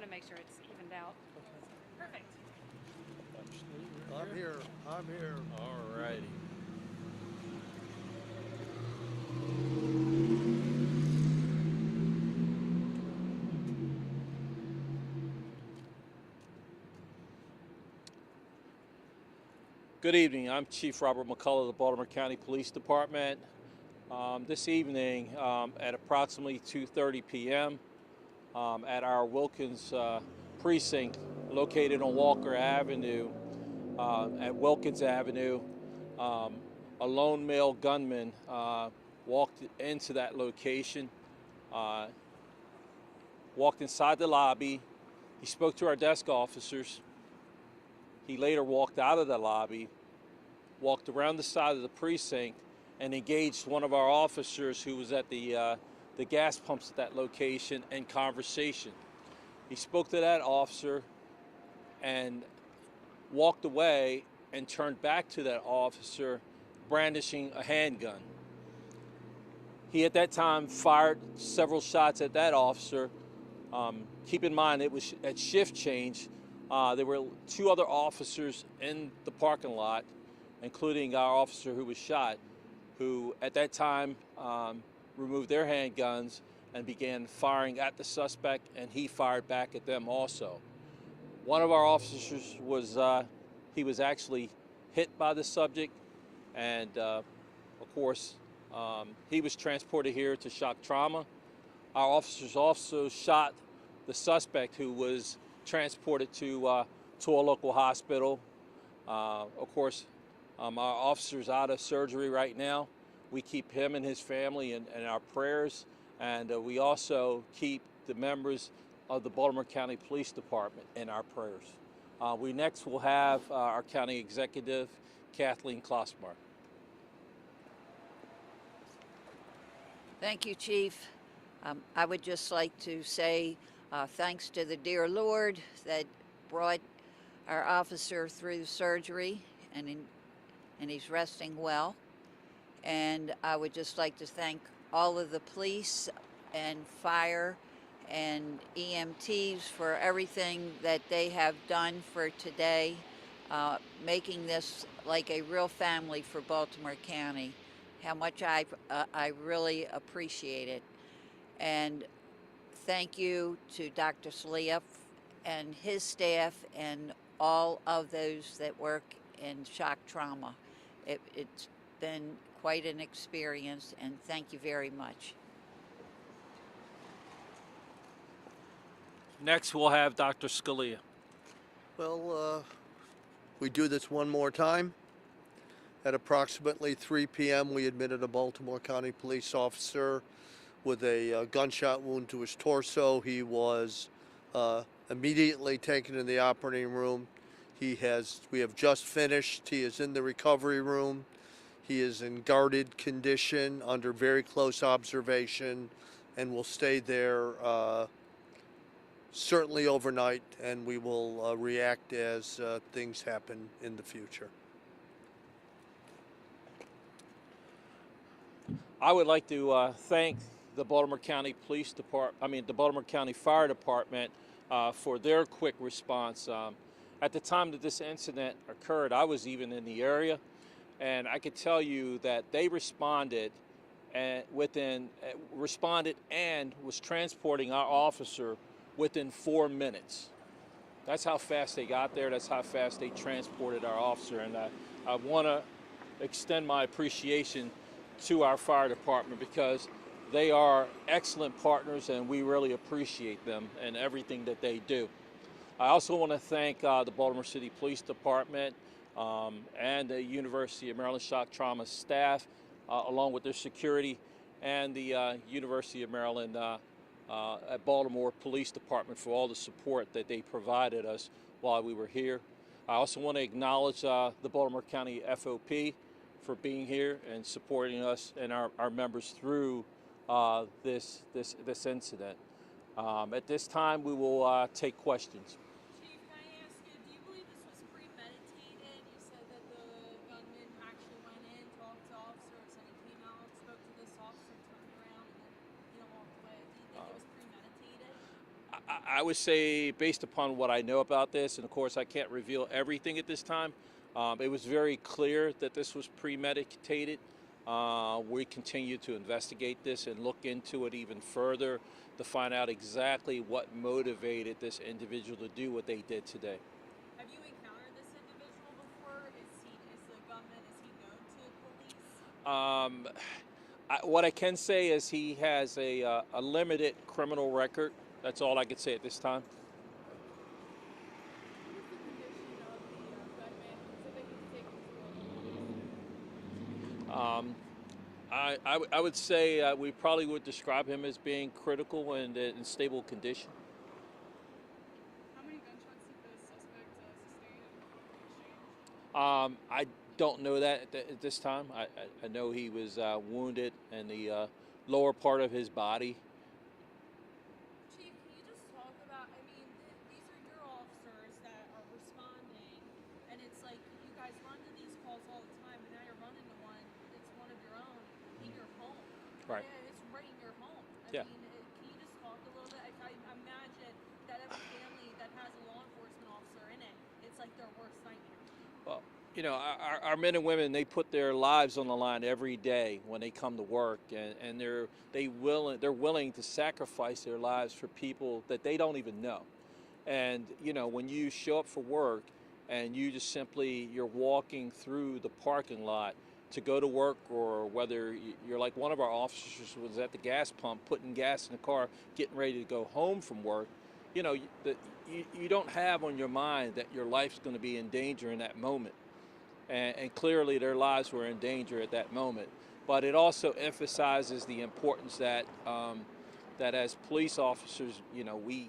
want to make sure it's evened out. Perfect. I'm here. I'm here. All righty. Good evening. I'm Chief Robert McCullough of the Baltimore County Police Department. This evening at approximately 2:30 p.m. At our Wilkins precinct located on Walker Avenue, at Wilkins Avenue, a lone male gunman walked into that location, walked inside the lobby. He spoke to our desk officers. He later walked out of the lobby, walked around the side of the precinct, and engaged one of our officers who was at the gas pumps at that location in conversation. He spoke to that officer and walked away and turned back to that officer brandishing a handgun. He at that time fired several shots at that officer. Keep in mind it was at shift change. There were two other officers in the parking lot, including our officer who was shot, who at that time removed their handguns and began firing at the suspect, and he fired back at them also. One of our officers was, he was actually hit by the subject, and of course, he was transported here to shock trauma. Our officers also shot the suspect who was transported to a local hospital. Of course, our officer's out of surgery right now. We keep him and his family in our prayers, and we also keep the members of the Baltimore County Police Department in our prayers. We next will have our County Executive, Kathleen Klossmar. Thank you, Chief. I would just like to say thanks to the dear Lord that brought our officer through surgery, and he's resting well. And I would just like to thank all of the police and fire and EMTs for everything that they have done for today, making this like a real family for Baltimore County. How much I really appreciate it. And thank you to Dr. Salia and his staff and all of those that work in shock trauma. It's been quite an experience, and thank you very much. Next, we'll have Dr. Scalia. Well, we do this one more time. At approximately 3 p.m., we admitted a Baltimore County police officer with a gunshot wound to his torso. He was immediately taken to the operating room. We have just finished. He is in the recovery room. He is in guarded condition under very close observation and will stay there certainly overnight, and we will react as things happen in the future. I would like to thank the Baltimore County Police Department, the Baltimore County Fire Department for their quick response. At the time that this incident occurred, I was even in the area, and I could tell you that they responded and was transporting our officer within 4 minutes. That's how fast they got there. That's how fast they transported our officer. And I want to extend my appreciation to our fire department because they are excellent partners, and we really appreciate them and everything that they do. I also want to thank the Baltimore City Police Department and the University of Maryland Shock Trauma staff, along with their security, and the University of Maryland at Baltimore Police Department for all the support that they provided us while we were here. I also want to acknowledge the Baltimore County FOP for being here and supporting us and our members through this incident. At this time, we will take questions. Chief, can I ask you, do you believe this was premeditated? You said that the gunman actually went in, talked to officers, and he came out, spoke to this officer, turned around, and then walked away. Do you think it was premeditated? I would say, based upon what I know about this, and of course I can't reveal everything at this time, it was very clear that this was premeditated. We continue to investigate this and look into it even further to find out exactly what motivated this individual to do what they did today. Have you encountered this individual before? Is the gunman, is he known to police? What I can say is he has a limited criminal record. That's all I could say at this time. What is the condition of the gunman? You said that he's taken to a police. I would say we probably would describe him as being critical and in stable condition. How many gunshots did the suspect sustain in exchange? I don't know that at this time. I know he was wounded in the lower part of his body. Chief, can you just talk about, I mean, these are your officers that are responding, and it's like you guys run to these calls all the time, and now you're running to one, it's one of your own, in your home. Right. Yeah, it's right in your home. Yeah. I mean, can you just talk a little bit? I imagine that every family that has a law enforcement officer in it, it's like their worst nightmare. Well, you know, our men and women, they put their lives on the line every day when they come to work, and they're willing to sacrifice their lives for people that they don't even know. And you know, when you show up for work and you just simply you're walking through the parking lot to go to work, or whether you're like one of our officers was at the gas pump putting gas in the car getting ready to go home from work, you know, you don't have on your mind that your life's going to be in danger in that moment. And clearly their lives were in danger at that moment. But it also emphasizes the importance that that as police officers, you know, we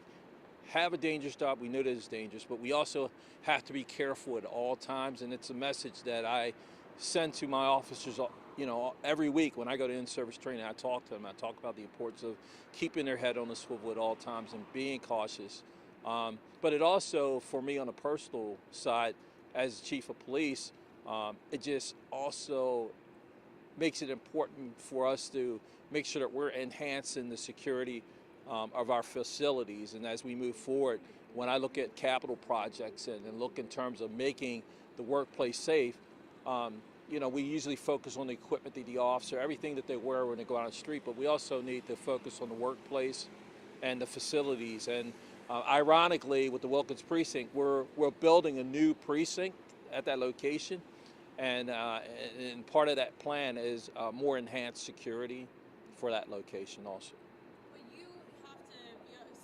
have a dangerous job. We know that it's dangerous, but we also have to be careful at all times. And it's a message that I send to my officers, you know, every week when I go to in-service training. I talk to them. I talk about the importance of keeping their head on the swivel at all times and being cautious. But it also, for me on a personal side, as chief of police, it just also makes it important for us to make sure that we're enhancing the security of our facilities. And as we move forward, when I look at capital projects and look in terms of making the workplace safe, you know, we usually focus on the equipment that the officer, everything that they wear when they go out on the street, but we also need to focus on the workplace and the facilities. And ironically, with the Wilkins precinct, we're building a new precinct at that location. And part of that plan is more enhanced security for that location also. But you have to,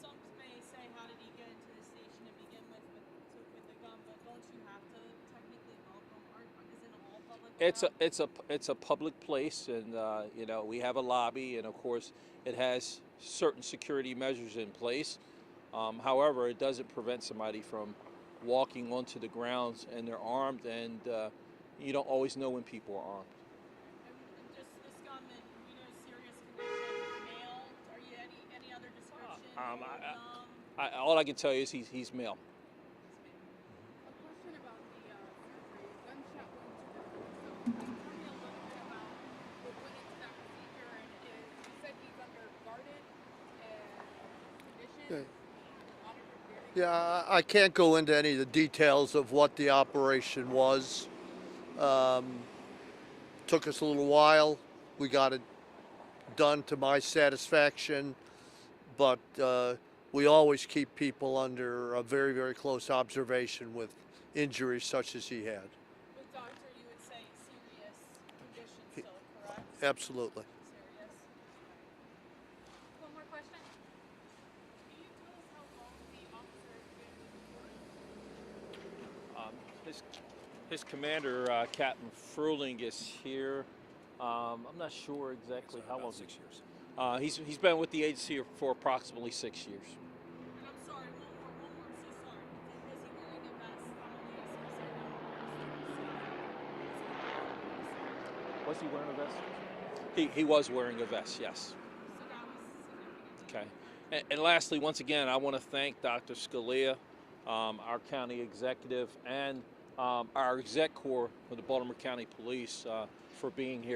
some may say, how did he get into the station to begin with the gun, but don't you have to technically welcome, is it all public? It's a public place, and you know, we have a lobby, and of course it has certain security measures in place. However, it doesn't prevent somebody from walking onto the grounds, and they're armed, and you don't always know when people are armed. And just this gunman, we know serious condition, male, are you any other description? All I can tell you is he's male. A question about the surgery. Gunshot wound to the throat. So can you tell me a little bit about what went into that procedure? And you said he's under guarded conditions. Monitored very. Yeah, I can't go into any of the details of what the operation was. Took us a little while. We got it done to my satisfaction, but we always keep people under a very, very close observation with injuries such as he had. But doctor, you would say serious condition still, correct? Absolutely. Serious. One more question. Can you tell us how long the officer has been with the force? His commander, Captain Fruling, is here. I'm not sure exactly how long. 6 years. He's been with the agency for approximately 6 years. And I'm sorry, one more, I'm so sorry. Was he wearing a vest? I'm only asking, Was he wearing a vest? He was wearing a vest, yes. So that was significant. Okay. And lastly, once again, I want to thank Dr. Scalia, our county executive, and our exec corps of the Baltimore County Police for being here.